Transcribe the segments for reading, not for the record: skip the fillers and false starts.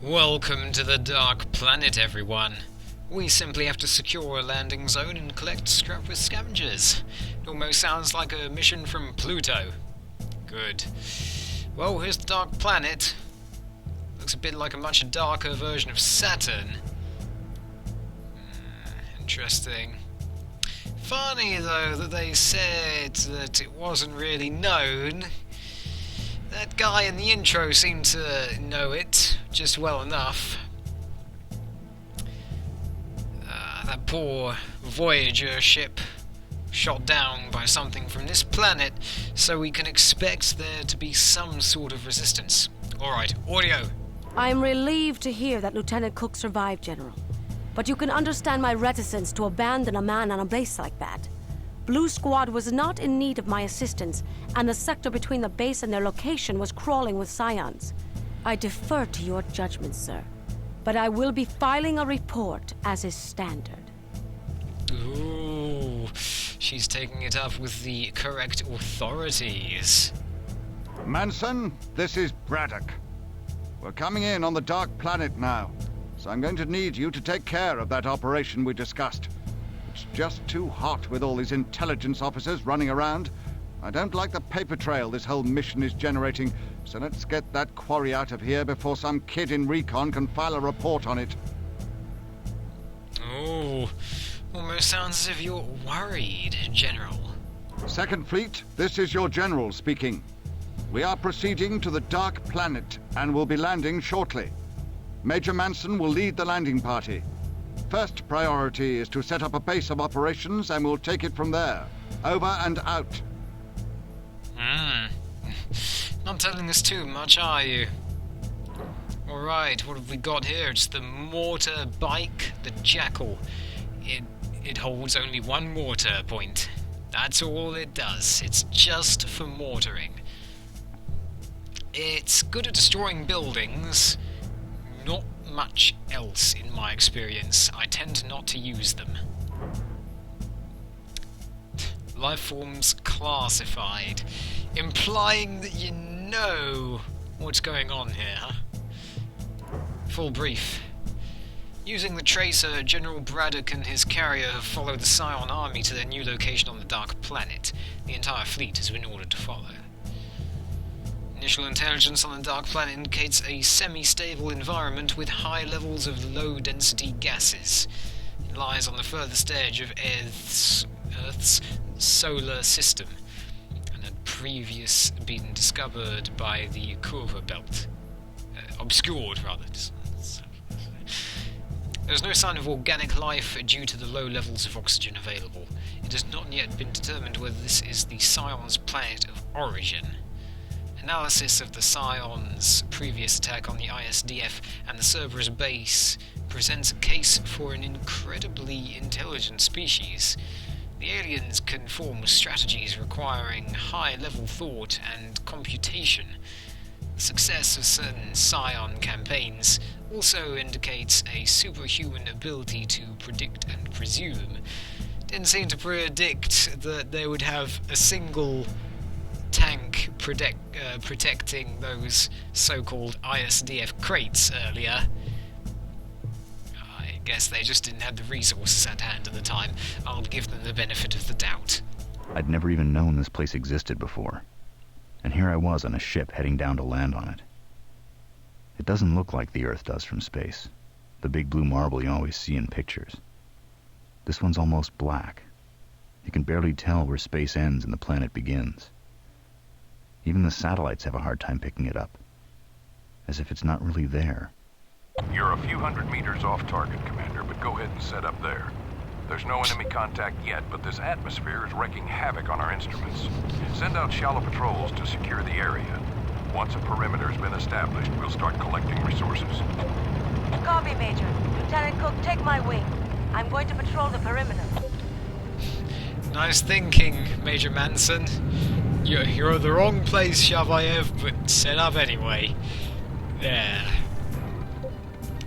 Welcome to the Dark Planet, everyone. We simply have to secure a landing zone and collect scrap with scavengers. It almost sounds like a mission from Pluto. Good. Well, here's the Dark Planet. Looks a bit like a much darker version of Saturn. Interesting. Funny, though, that they said that it wasn't really known. That guy in the intro seemed to know it just well enough. That poor Voyager ship shot down by something from this planet, so we can expect there to be some sort of resistance. Alright, audio. I'm relieved to hear that Lieutenant Cook survived, General. But you can understand my reticence to abandon a man on a base like that. Blue Squad was not in need of my assistance, and the sector between the base and their location was crawling with scions. I defer to your judgment, sir. But I will be filing a report as is standard. Ooh, she's taking it up with the correct authorities. Manson, this is Braddock. We're coming in on the Dark Planet now, so I'm going to need you to take care of that operation we discussed. It's just too hot with all these intelligence officers running around. I don't like the paper trail this whole mission is generating, so let's get that quarry out of here before some kid in recon can file a report on it. Oh, almost sounds as if you're worried, General. Second Fleet, this is your General speaking. We are proceeding to the Dark Planet and will be landing shortly. Major Manson will lead the landing party. First priority is to set up a base of operations, and we'll take it from there. Over and out. Not telling us too much, are you? Alright, what have we got here? It's the mortar bike, the Jackal. It holds only one mortar point. That's all it does. It's just for mortaring. It's good at destroying buildings. Not much else in my experience. I tend not to use them. Life forms classified, implying that you know what's going on here, huh? Full brief. Using the tracer, General Braddock and his carrier have followed the Scion army to their new location on the Dark Planet. The entire fleet has been ordered to follow. Initial intelligence on the Dark Planet indicates a semi-stable environment with high levels of low-density gases. It lies on the furthest edge of Earth's solar system, and had previously been discovered by the Kuiper Belt. Obscured, rather. There's no sign of organic life due to the low levels of oxygen available. It has not yet been determined whether this is the Scion's planet of origin. Analysis of the Scion's previous attack on the ISDF and the Cerberus base presents a case for an incredibly intelligent species. The aliens can form strategies requiring high-level thought and computation. The success of certain Scion campaigns also indicates a superhuman ability to predict and presume. Didn't seem to predict that they would have a single tank protecting those so-called ISDF crates earlier. I guess they just didn't have the resources at hand at the time. I'll give them the benefit of the doubt. I'd never even known this place existed before. And here I was on a ship heading down to land on it. It doesn't look like the Earth does from space. The big blue marble you always see in pictures. This one's almost black. You can barely tell where space ends and the planet begins. Even the satellites have a hard time picking it up. As if it's not really there. You're a few hundred meters off target, Commander, but go ahead and set up there. There's no enemy contact yet, but this atmosphere is wreaking havoc on our instruments. Send out shallow patrols to secure the area. Once a perimeter's been established, we'll start collecting resources. Copy, Major. Lieutenant Cook, take my wing. I'm going to patrol the perimeter. Nice thinking, Major Manson. You're at the wrong place, Shavayev, but set up anyway. There.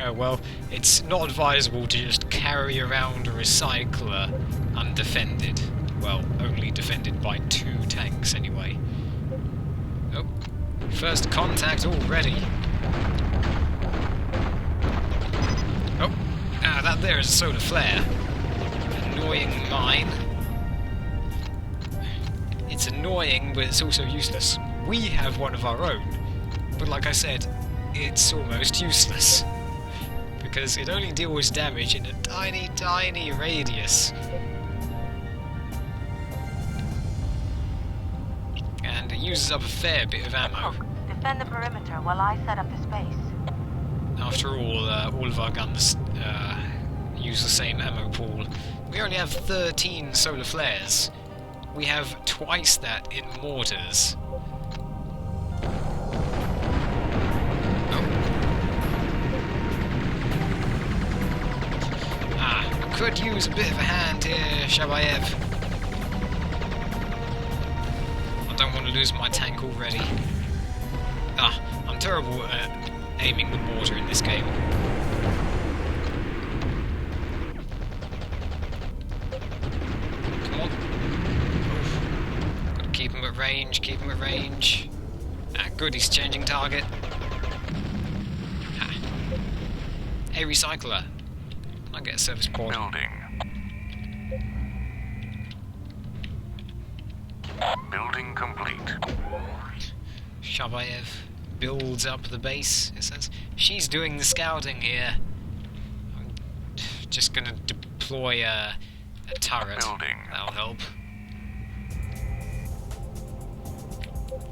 Oh well, it's not advisable to just carry around a recycler undefended. Well, only defended by 2 tanks anyway. Oh, first contact already. there is a solar flare. Annoying mine. It's annoying, but it's also useless. We have one of our own, but like I said, it's almost useless. Because it only deals damage in a tiny, tiny radius. And it uses up a fair bit of ammo. Defend the perimeter while I set up the space. After all of our guns use the same ammo pool. We only have 13 solar flares. We have twice that in mortars. Could use a bit of a hand here, Shabayev. I don't want to lose my tank already. I'm terrible at aiming the mortar in this game. Come on. Gotta keep him at range, keep him at range. Good, he's changing target. Hey, recycler. I get a service port. Building. Building complete. Shabayev builds up the base, it says. She's doing the scouting here. I'm just gonna deploy a turret. Building. That'll help.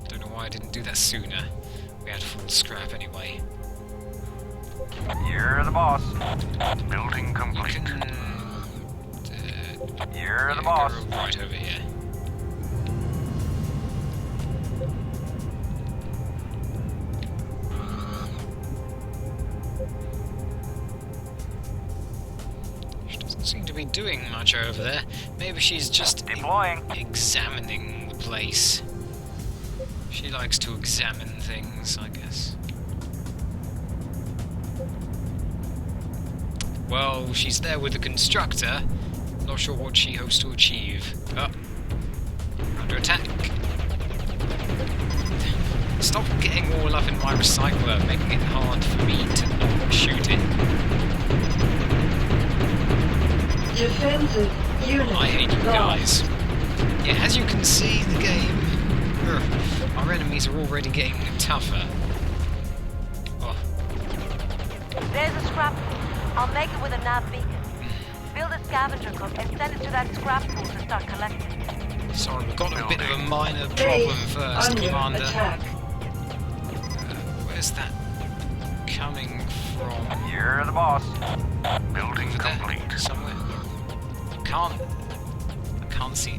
Don't know why I didn't do that sooner. We had full scrap anyway. You're the boss. Building complete. You're the boss. Go right over here. She doesn't seem to be doing much over there. Maybe she's just Deploying. examining the place. She likes to examine things, I guess. Well, she's there with the constructor. Not sure what she hopes to achieve. Oh. Under attack. Stop getting all up in my recycler, making it hard for me to not shoot it. Defensive unit I hate you guys. Yeah, as you can see, the game... our enemies are already getting tougher. Oh. There's a scrap pool. I'll make it with a nav beacon. Build a scavenger cook and send it to that scrap pool to start collecting. Sorry, we've got a bit of a minor Base problem first, under Commander. attack. Where's that coming from? You're the boss. Building Over there, complete. somewhere. I can't see.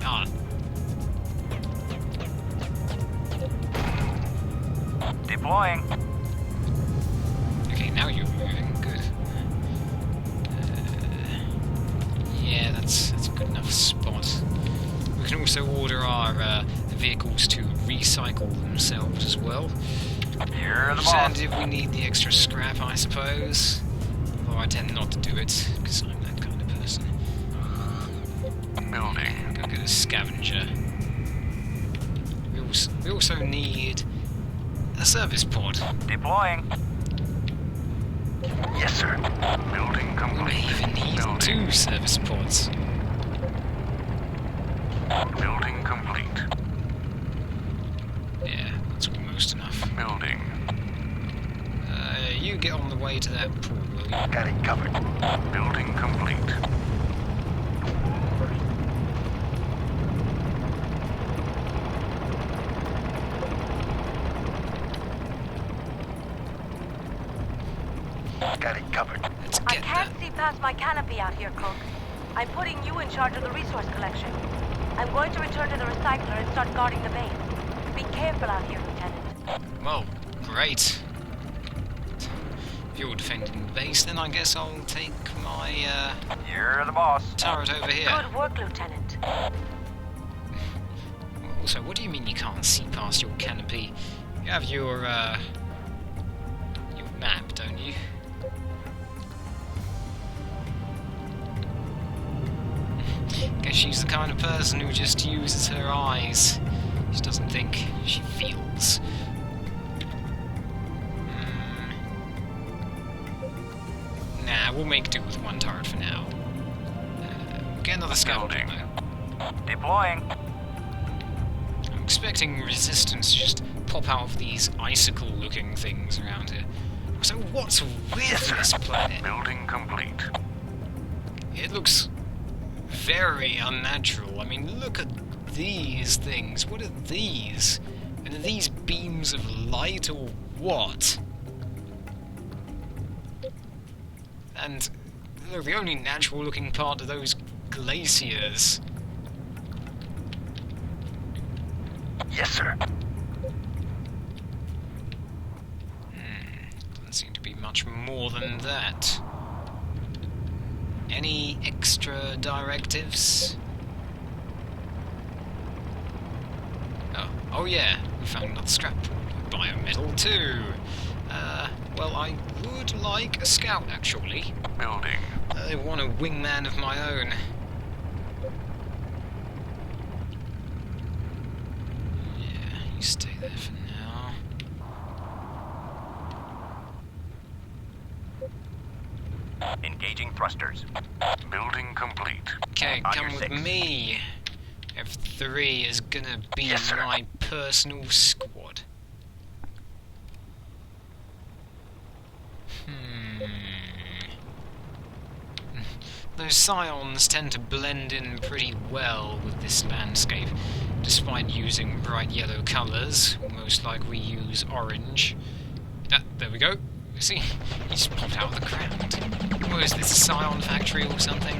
Deploying. Okay, now you're moving. Good. Yeah, that's a good enough spot. We can also order our vehicles to recycle themselves as well. You're the boss. And if we need the extra scrap, I suppose. Although I tend not to do it, because I'm that kind of person. Building. Go get a scavenger. We also need a service pod. Deploying. Yes, sir. Building We complete. may even need Building. 2 service pods. Building complete. Yeah, that's almost enough. Building. You get on the way to that pool, will you? Got it covered. Building complete. Got it covered. Let's I get can't that. see past my canopy out here, Cook. I'm putting you in charge of the resource collection. I'm going to return to the recycler and start guarding the base. Be careful out here, Lieutenant. Well, great. If you're defending the base, then I guess I'll take my You're the boss. turret over here. Good work, Lieutenant. Also, what do you mean you can't see past your canopy? You have your map, don't you? Guess she's the kind of person who just uses her eyes. She doesn't think, she feels. Nah, Nah, we'll make do with one turret for now. Get another scout Building. though. Deploying. I'm expecting resistance to just pop out of these icicle-looking things around here. So what's with this planet? Building complete. It looks very unnatural. I mean, look at these things. What are these? And are these beams of light or what? And look, the only natural-looking part of those glaciers. Yes, sir. Doesn't seem to be much more than that. Any extra directives? Oh yeah, we found another scrap biometal too. Well, I would like a scout actually. Building. I want a wingman of my own. Yeah, you stay there for now. Engaging thrusters. Building complete. Okay, On come your with six. me. F3 is gonna be Yes, sir. my personal squad. Those scions tend to blend in pretty well with this landscape, despite using bright yellow colours, almost like we use orange. There we go. See, he just popped out of the ground. What is this, a scion factory or something?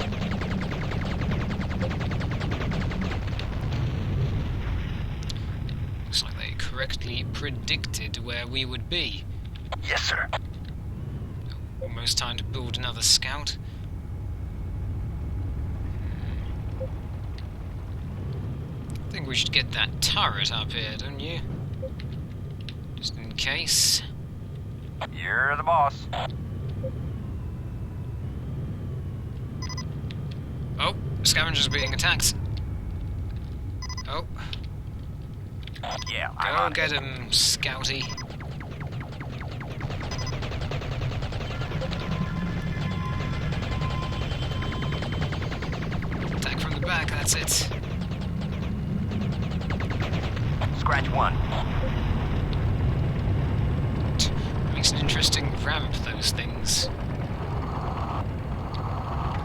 Looks like they correctly predicted where we would be. Yes, sir. Almost time to build another scout. I think we should get that turret up here, don't you? Just in case. You're the boss. Oh, scavengers being attacked. Oh, Yeah, I'm go on get it. him, Scouty. Attack from the back, that's it. Scratch one. Makes an interesting ramp, those things.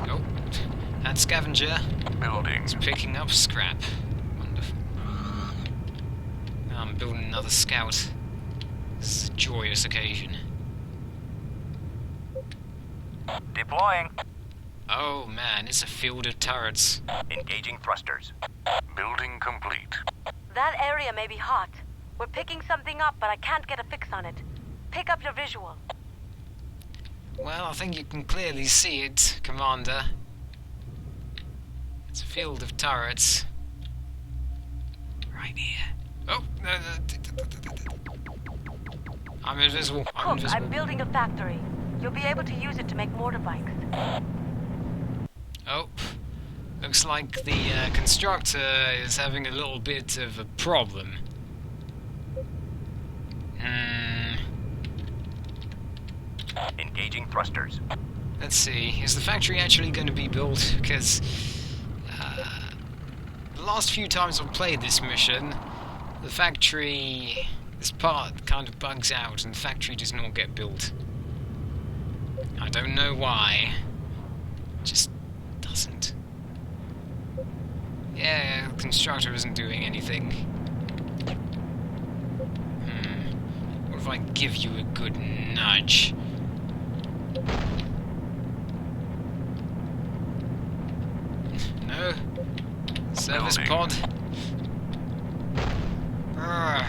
Oh, and scavenger Building. is picking up scrap. Wonderful. Now I'm building another scout. This is a joyous occasion. Deploying. Oh man, it's a field of turrets. Engaging thrusters. Building complete. That area may be hot. We're picking something up, but I can't get a fix on it. Pick up your visual. Well, I think you can clearly see it, Commander. It's a field of turrets. Right here. Oh! I'm invisible. I'm Cook, invisible. I'm building a factory. You'll be able to use it to make mortar bikes. Oh. Looks like the constructor is having a little bit of a problem. Engaging thrusters. Let's see. Is the factory actually going to be built? Because the last few times I've played this mission, the factory, this part kind of bugs out and the factory does not get built. I don't know why. It just doesn't. Yeah, the constructor isn't doing anything. What if I give you a good nudge? No? Service Building. pod? Urgh.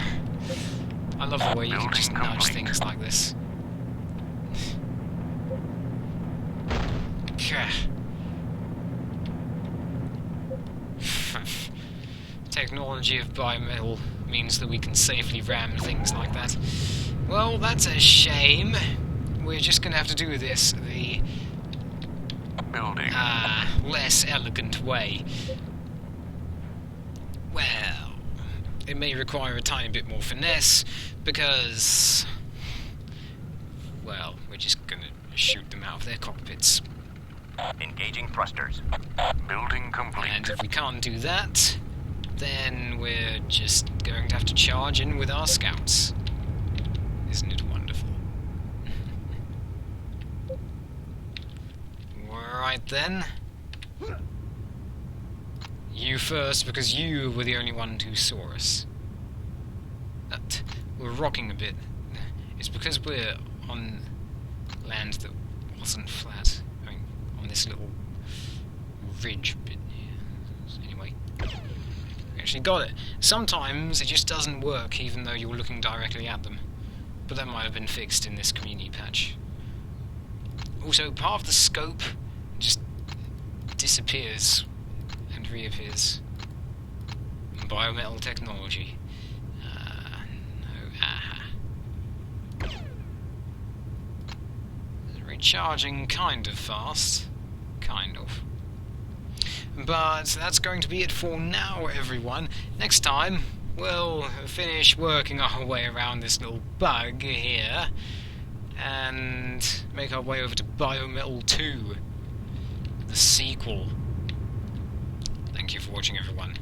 I love the way you can Building just nudge complete. things like this. Gah. Technology of biometal means that we can safely ram things like that. Well, that's a shame. We're just gonna have to do this the Building. less elegant way. Well, it may require a tiny bit more finesse, because, well, we're just gonna shoot them out of their cockpits. Engaging thrusters. Building complete. And if we can't do that, then we're just going to have to charge in with our scouts. Isn't it wonderful? Right then. You first, because you were the only one who saw us. We're rocking a bit. It's because we're on land that wasn't flat. I mean, on this little ridge bit here. Anyway, we actually got it. Sometimes it just doesn't work, even though you're looking directly at them. But that might have been fixed in this community patch. Also, part of the scope just disappears and reappears. Biometal technology. Recharging kind of fast. Kind of. But that's going to be it for now, everyone. Next time, we'll finish working our way around this little bug here and make our way over to Biometal 2, the sequel. Thank you for watching, everyone.